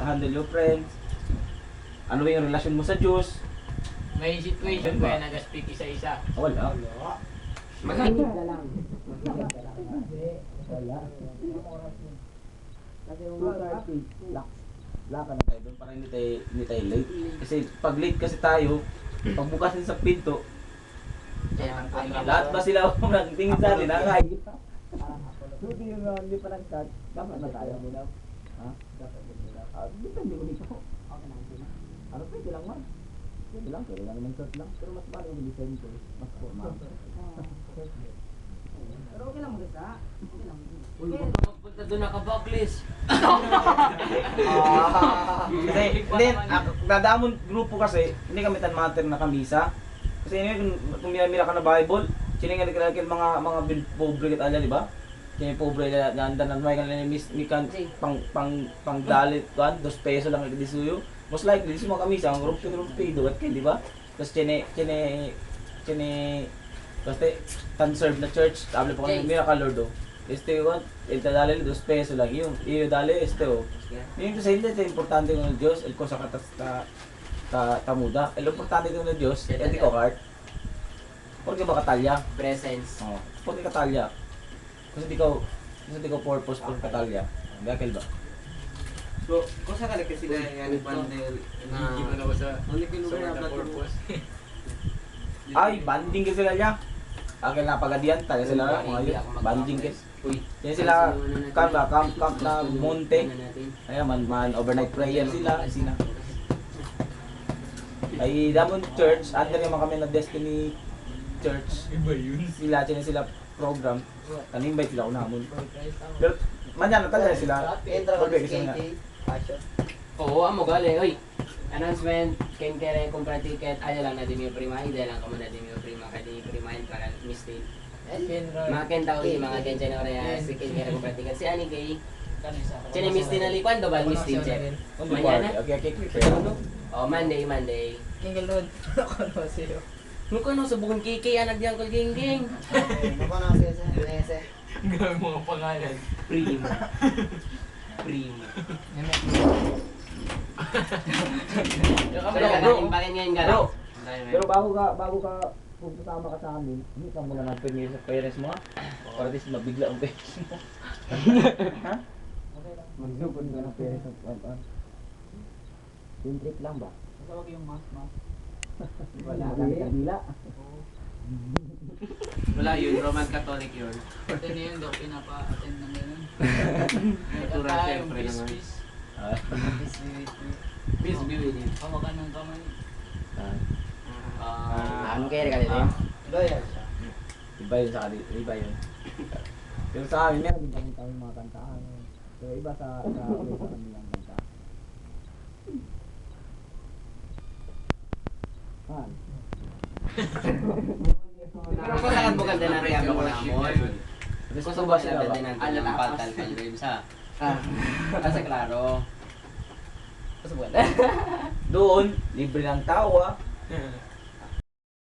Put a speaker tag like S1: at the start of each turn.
S1: handle your friends? Ano ba yung relasyon mo sa Diyos?
S2: May situation
S1: Ano ba?
S2: kaya nag-speak isa-isa.
S1: Wala.
S3: Makinig ka lang. Makinig ka lang. Wala. Kasi yung
S1: Laka na tayo doon para hindi tayo late. Kasi pag late kasi tayo, pagbukas din sa pinto, lahat ba sila nagtingin sa atin? Nakakay. Hindi pa nag-start. Dapat na tayo muna. Ha? Dapat muna. Depende ko dito. Ano pwede lang man. Pwede lang naman short lang. Pero mas bagay yung design ko. Mas formal.
S3: Pero okay lang mag-isa. Okay lang.
S2: Magpunta doon naka-backlist.
S1: Kasi, hindi, dadamon grupo kasi, hindi kami tan matter na kamisa. Kasi yun, kung mira ka na Bible, siningan mga pobre kat alya, di ba? Kaya pobre na nandan may kanila ni kan pang dalit kan 2 peso lang ang disuyo. Most likely di mga kamisa ang grupo do at kay di ba? Tapos chine basta tan serve na church, table pa kami mira ka Lord. Este one, el dale 2 peso lang yung iyo dale este o. Yung sa hindi importante ng Diyos, el ko sa katas tamuda. El importante ng Diyos, hindi ko card. Porque ba katalya?
S2: Presence.
S1: Oh, porque katalya. Kasi di ko purpose for katalya. Bakit ba?
S4: So, kung sa kanya kasi na yan, bandel na...
S2: Hindi mo na ba sa
S4: purpose?
S1: Ay, banding kasi sila niya. Akin na pagadian, taga sila mga yun. Banding kasi. Yan sila, camp na monte. Ayan, man overnight prayer sila. Ay, Damon Church, under naman kami na Destiny Church.
S2: Iba yun.
S1: Sila program. Kan-invite sila ako namun. Pero, manyan na talaga sila. Volve kasi na.
S2: Oo, amo galing. Oy, announcement, kaya kaya compra ticket, ayo lang na din yung prima, hindi lang kamo na din yung prima, kaya prima para mistake. Makin tao yung mga kencha na kaya si kaya compra ticket. Si Ani kay Chene misti na likwan do bal misti check. Mañana?
S1: Okay.
S2: Oh, Monday.
S3: King Lord. Ako siyo.
S2: Nuko no subukon kiki anak diyang kol ging.
S3: Ako na siya.
S2: Grabe mga pangalan. Prima. Bro, bakit ngayon ka
S1: Bro, pero bago ka kung kasama ka sa amin, hindi ka muna nag-premiere sa parents mo ha? Para di mabigla ang parents mo. Ha? Magsugod ka ng parents mo. Yung trip lang ba?
S3: Tawag yung mas.
S1: Wala ka kabila.
S4: Wala yun, Roman Catholic yun.
S3: Ito na yun, daw pinapa-attend ng gano'n.
S4: Natural syempre naman.
S2: Peace be with you.
S3: Hawakan ng kamay.
S2: Ano kaya ka din?
S3: Loyal siya.
S1: Iba yun sa kanila, iba yun. Pero sa amin, meron din kami mga kantahan. So iba sa kanilang kanta.
S2: Pero kung saan mo ganda na rin ako namon.
S1: Gusto ba sila ba?
S2: Alam patal ka rin sa. Kasi klaro.
S1: Doon, libre ng tawa.